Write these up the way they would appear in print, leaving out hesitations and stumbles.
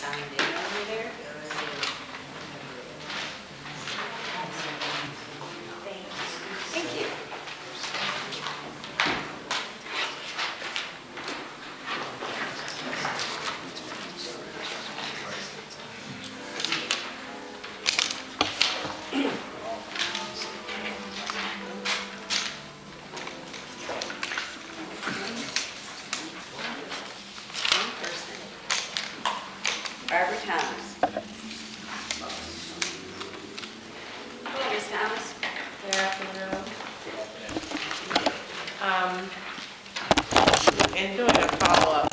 signed in over there? Thank you. Barbara Thomas. Hello, Ms. Thomas. Good afternoon. In doing a follow-up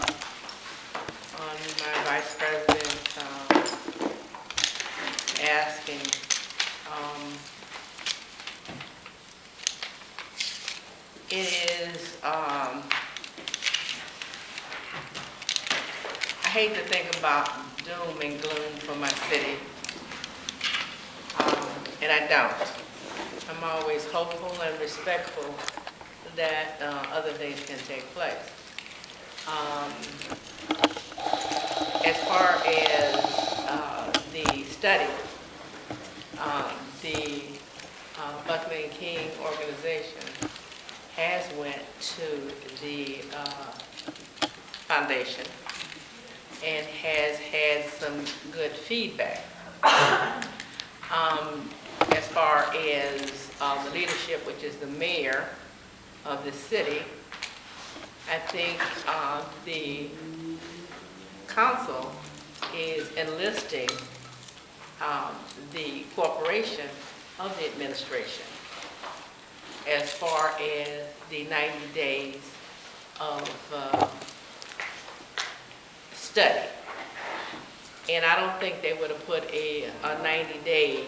on my vice president asking, it is, I hate to think about doom and gloom for my city, and I don't. I'm always hopeful and respectful that other things can take place. As far as the study, the Buckley and King organization has went to the foundation and has had some good feedback. As far as the leadership, which is the mayor of the city, I think the council is enlisting the cooperation of the administration as far as the 90 days of study. And I don't think they would have put a 90-day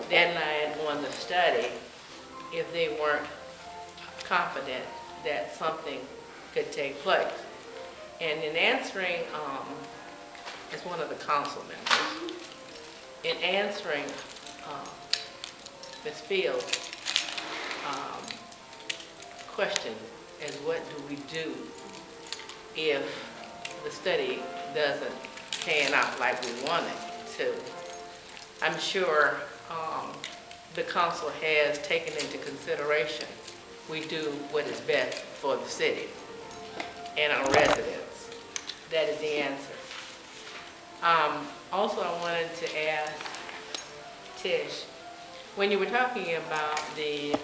deadline on the study if they weren't confident that something could take place. And in answering, as one of the council members, in answering Ms. Fields' question as what do we do if the study doesn't pan out like we want it to, I'm sure the council has taken into consideration we do what is best for the city and our residents. That is the answer. Also, I wanted to ask Tish, when you were talking about the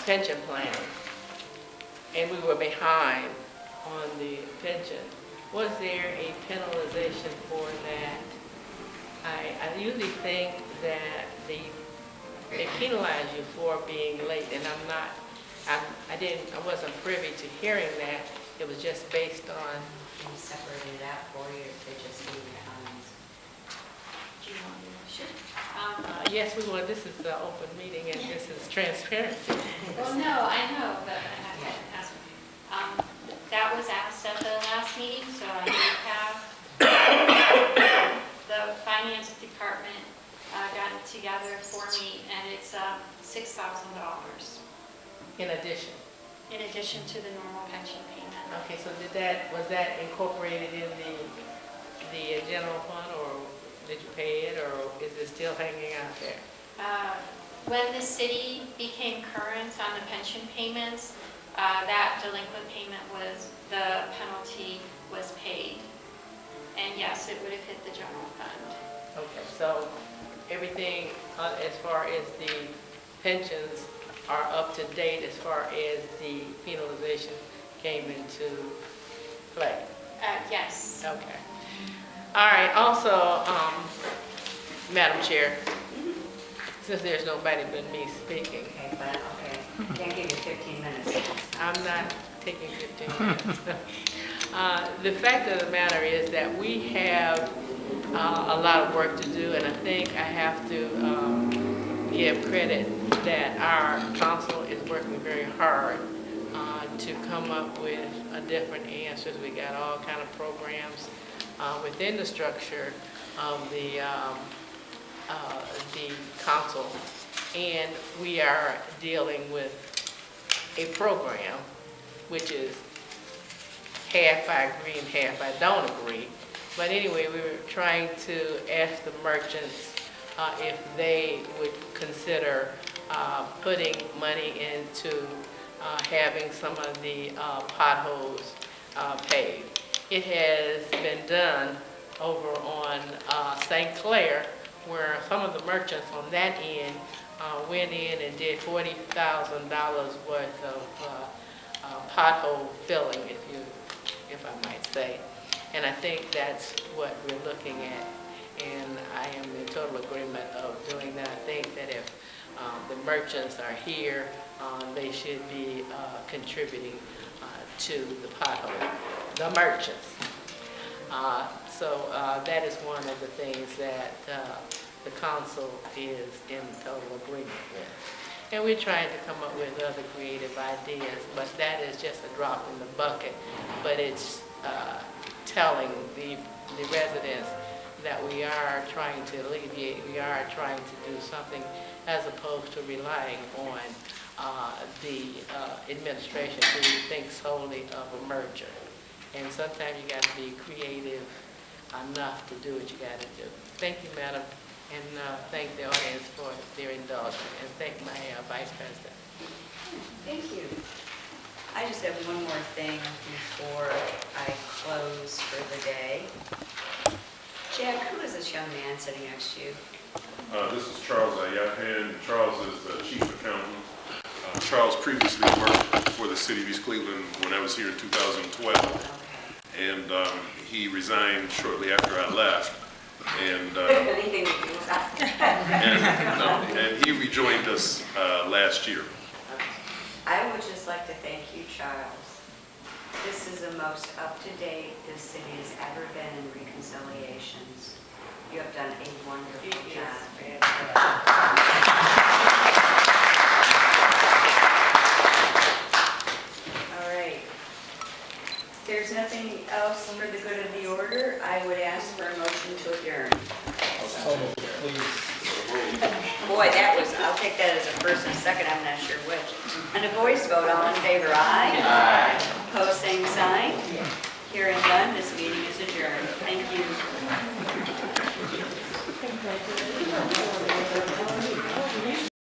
pension plan, and we were behind on the pension, was there a penalization for that? I usually think that they penalize you for being late, and I wasn't privy to hearing that. It was just based on. Can you separate it out for you if they just leave it on? Do you want me to shoot? Yes, we will. This is an open meeting, and this is transparency. Well, no, I know, but I have to ask. That was asked at the last meeting, so I do have the finance department got it together for me, and it's $6,000 In addition. in addition to the normal pension payment. Okay, so was that incorporated in the general fund, or did you pay it, or is it still hanging out there? When the city became current on the pension payments, that delinquent payment the penalty was paid. And yes, it would have hit the general fund. Okay, so everything as far as the pensions are up to date as far as the penalization came into play? Yes. Okay. All right, also, Madam Chair, since there's nobody but me speaking. Okay. Can't give you 15 minutes. I'm not taking 15 minutes. The fact of the matter is that we have a lot of work to do, and I think I have to give credit that our council is working very hard to come up with different answers. We got all kind of programs within the structure of the council, and we are dealing with a program which is half I agree and half I don't agree. But anyway, we were trying to ask the merchants if they would consider putting money into having some of the potholes paved. It has been done over on St. Clair, where some of the merchants on that end went in and did $40,000 worth of pothole filling, if I might say. And I think that's what we're looking at. And I am in total agreement of doing that. I think that if the merchants are here, they should be contributing to the pothole, the merchants. So that is one of the things that the council is in total agreement with. And we're trying to come up with other creative ideas, but that is just a drop in the bucket. But it's telling the residents that we are trying to alleviate, we are trying to do something as opposed to relying on the administration who thinks solely of a merger. And sometimes you got to be creative enough to do what you got to do. Thank you, Madam, and thank the audience for their indulgence, and thank my Vice President. Thank you. I just have one more thing before I close for the day. Jack, who is this young man sitting next to you? This is Charles Ayahan. Charles is the chief accountant. Charles previously worked for the city of East Cleveland when I was here in 2012. Okay. And he resigned shortly after I left. And, Anything to do with that? and he rejoined us last year. I would just like to thank you, Charles. This is the most up-to-date this city has ever been in reconciliations. You have done a wonderful job. All right. If there's nothing else for the good of the order, I would ask for a motion to adjourn. Boy, I'll take that as a first and a second, I'm not sure which. And a voice vote, all in favor, aye? Aye. Opposed, same